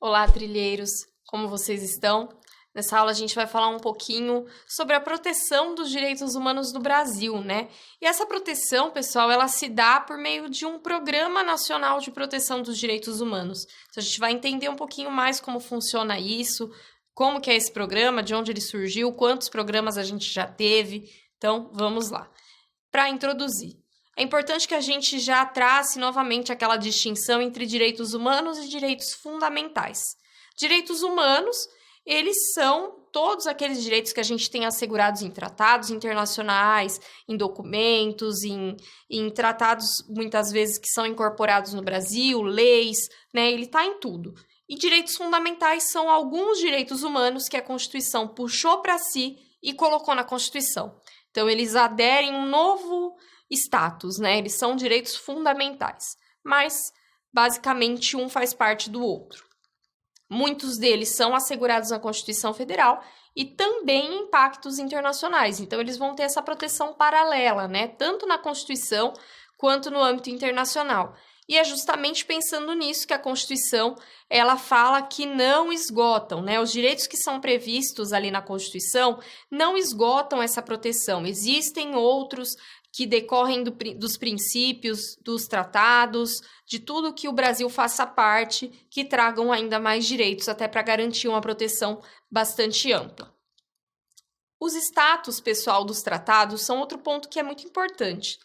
Olá, trilheiros! Como vocês estão? Nessa aula a gente vai falar um pouquinho sobre a proteção dos direitos humanos no Brasil, né? E essa proteção, pessoal, ela se dá por meio de um Programa Nacional de Proteção dos Direitos Humanos. Então a gente vai entender um pouquinho mais como funciona isso, como que é esse programa, de onde ele surgiu, quantos programas a gente já teve. Então, vamos lá. Para introduzir, é importante que a gente já trace novamente aquela distinção entre direitos humanos e direitos fundamentais. Direitos humanos, eles são todos aqueles direitos que a gente tem assegurados em tratados internacionais, em documentos, em tratados, muitas vezes, que são incorporados no Brasil, leis, né? Ele está em tudo. E direitos fundamentais são alguns direitos humanos que a Constituição puxou para si e colocou na Constituição. Então, eles aderem um novo status, né? Eles são direitos fundamentais, mas, basicamente, um faz parte do outro. Muitos deles são assegurados na Constituição Federal e também em pactos internacionais. Então, eles vão ter essa proteção paralela, né? Tanto na Constituição quanto no âmbito internacional. E é justamente pensando nisso que a Constituição, ela fala que não esgotam, né? Os direitos que são previstos ali na Constituição não esgotam essa proteção. Existem outros que decorrem dos princípios, dos tratados, de tudo que o Brasil faça parte, que tragam ainda mais direitos, até para garantir uma proteção bastante ampla. Os status, pessoal, dos tratados são outro ponto que é muito importante.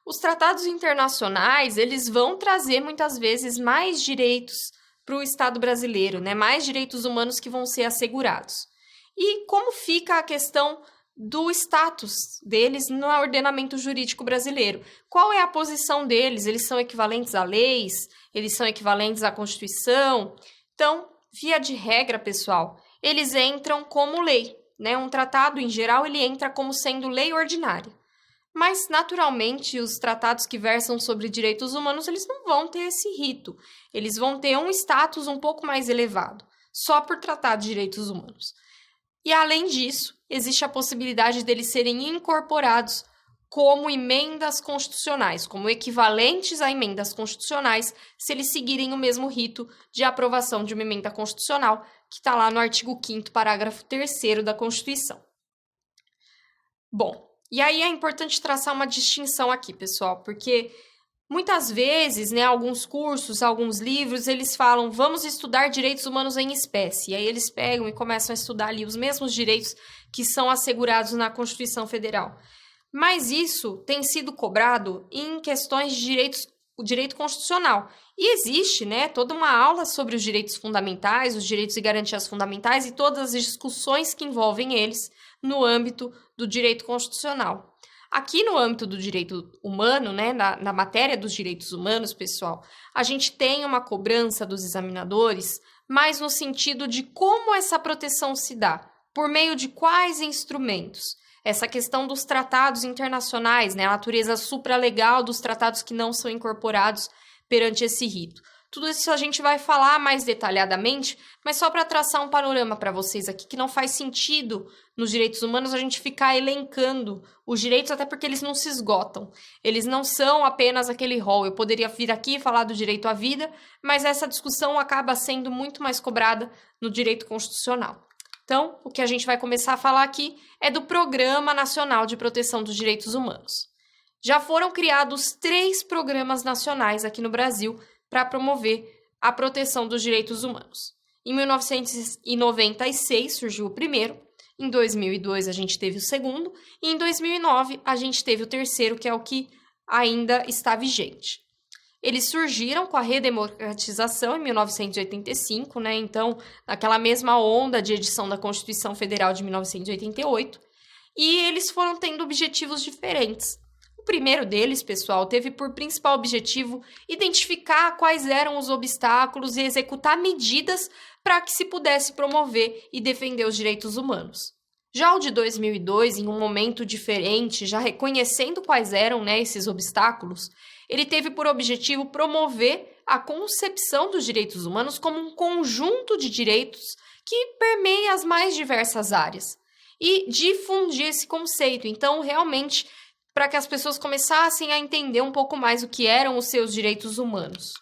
Os tratados internacionais, eles vão trazer muitas vezes mais direitos para o Estado brasileiro, né? Mais direitos humanos que vão ser assegurados. E como fica a questão do status deles no ordenamento jurídico brasileiro? Qual é a posição deles? Eles são equivalentes a leis? Eles são equivalentes à Constituição? Então, via de regra, pessoal, eles entram como lei, né? Um tratado, em geral, ele entra como sendo lei ordinária. Mas, naturalmente, os tratados que versam sobre direitos humanos, eles não vão ter esse rito. Eles vão ter um status um pouco mais elevado, só por tratar de direitos humanos. E, além disso, existe a possibilidade deles serem incorporados como emendas constitucionais, como equivalentes a emendas constitucionais, se eles seguirem o mesmo rito de aprovação de uma emenda constitucional, que está lá no artigo 5º, parágrafo 3º da Constituição. Bom, e aí é importante traçar uma distinção aqui, pessoal, porque muitas vezes, né, alguns cursos, alguns livros, eles falam, vamos estudar direitos humanos em espécie. E aí eles pegam e começam a estudar ali os mesmos direitos que são assegurados na Constituição Federal. Mas isso tem sido cobrado em questões de direito constitucional. E existe, né, toda uma aula sobre os direitos fundamentais, os direitos e garantias fundamentais e todas as discussões que envolvem eles no âmbito do direito constitucional. Aqui no âmbito do direito humano, né, na matéria dos direitos humanos, pessoal, a gente tem uma cobrança dos examinadores, mas no sentido de como essa proteção se dá, por meio de quais instrumentos. Essa questão dos tratados internacionais, né, a natureza supralegal dos tratados que não são incorporados perante esse rito. Tudo isso a gente vai falar mais detalhadamente, mas só para traçar um panorama para vocês aqui, que não faz sentido nos direitos humanos a gente ficar elencando os direitos, até porque eles não se esgotam. Eles não são apenas aquele rol. Eu poderia vir aqui e falar do direito à vida, mas essa discussão acaba sendo muito mais cobrada no direito constitucional. Então, o que a gente vai começar a falar aqui é do Programa Nacional de Proteção dos Direitos Humanos. Já foram criados 3 programas nacionais aqui no Brasil para promover a proteção dos direitos humanos. Em 1996 surgiu o primeiro, em 2002 a gente teve o segundo, e em 2009 a gente teve o terceiro, que é o que ainda está vigente. Eles surgiram com a redemocratização em 1985, né? Então, naquela mesma onda de edição da Constituição Federal de 1988, e eles foram tendo objetivos diferentes. O primeiro deles, pessoal, teve por principal objetivo identificar quais eram os obstáculos e executar medidas para que se pudesse promover e defender os direitos humanos. Já o de 2002, em um momento diferente, já reconhecendo quais eram, né, esses obstáculos, ele teve por objetivo promover a concepção dos direitos humanos como um conjunto de direitos que permeia as mais diversas áreas e difundir esse conceito. Então, realmente, para que as pessoas começassem a entender um pouco mais o que eram os seus direitos humanos.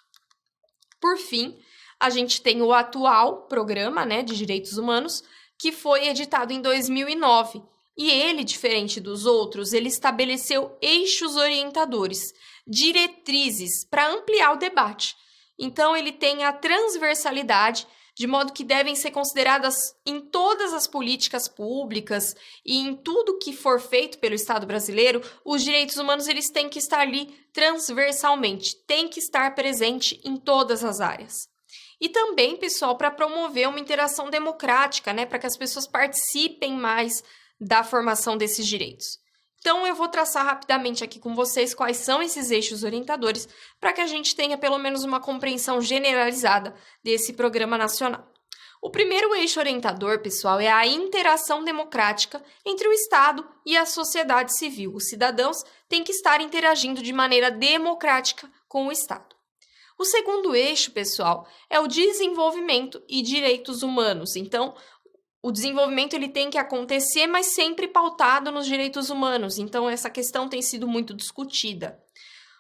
Por fim, a gente tem o atual programa, né, de direitos humanos, que foi editado em 2009. E ele, diferente dos outros, ele estabeleceu eixos orientadores, diretrizes para ampliar o debate. Então, ele tem a transversalidade, de modo que devem ser consideradas em todas as políticas públicas e em tudo que for feito pelo Estado brasileiro, os direitos humanos eles têm que estar ali transversalmente, têm que estar presente em todas as áreas. E também, pessoal, para promover uma interação democrática, né, para que as pessoas participem mais da formação desses direitos. Então, eu vou traçar rapidamente aqui com vocês quais são esses eixos orientadores para que a gente tenha pelo menos uma compreensão generalizada desse programa nacional. O primeiro eixo orientador, pessoal, é a interação democrática entre o Estado e a sociedade civil. Os cidadãos têm que estar interagindo de maneira democrática com o Estado. O segundo eixo, pessoal, é o desenvolvimento e direitos humanos. Então, o desenvolvimento ele tem que acontecer, mas sempre pautado nos direitos humanos. Então, essa questão tem sido muito discutida.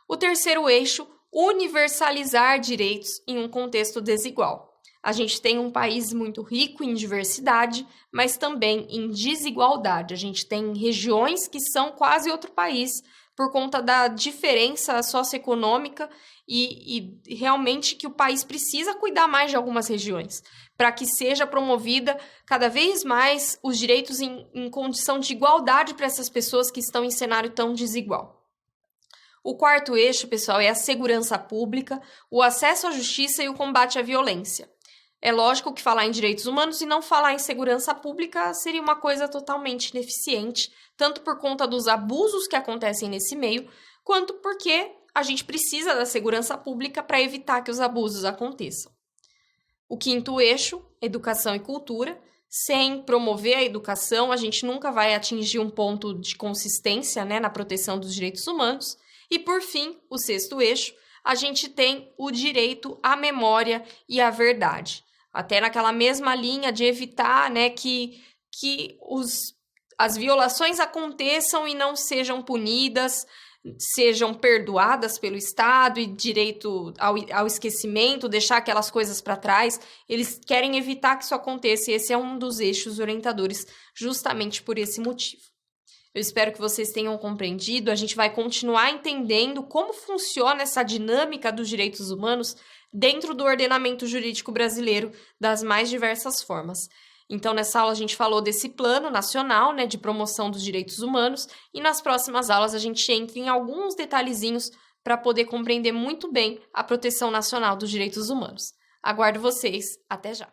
O terceiro eixo, universalizar direitos em um contexto desigual. A gente tem um país muito rico em diversidade, mas também em desigualdade. A gente tem regiões que são quase outro país por conta da diferença socioeconômica e realmente que o país precisa cuidar mais de algumas regiões, para que seja promovida cada vez mais os direitos em condição de igualdade para essas pessoas que estão em cenário tão desigual. O quarto eixo, pessoal, é a segurança pública, o acesso à justiça e o combate à violência. É lógico que falar em direitos humanos e não falar em segurança pública seria uma coisa totalmente ineficiente, tanto por conta dos abusos que acontecem nesse meio, quanto porque a gente precisa da segurança pública para evitar que os abusos aconteçam. O quinto eixo, educação e cultura. Sem promover a educação, a gente nunca vai atingir um ponto de consistência, né, na proteção dos direitos humanos. E, por fim, o sexto eixo, a gente tem o direito à memória e à verdade. Até naquela mesma linha de evitar, né, que as violações aconteçam e não sejam punidas, sejam perdoadas pelo Estado e direito ao esquecimento, deixar aquelas coisas para trás. Eles querem evitar que isso aconteça e esse é um dos eixos orientadores justamente por esse motivo. Eu espero que vocês tenham compreendido. A gente vai continuar entendendo como funciona essa dinâmica dos direitos humanos dentro do ordenamento jurídico brasileiro das mais diversas formas. Então, nessa aula a gente falou desse plano nacional, né, de promoção dos direitos humanos, e nas próximas aulas a gente entra em alguns detalhezinhos para poder compreender muito bem a proteção nacional dos direitos humanos. Aguardo vocês. Até já!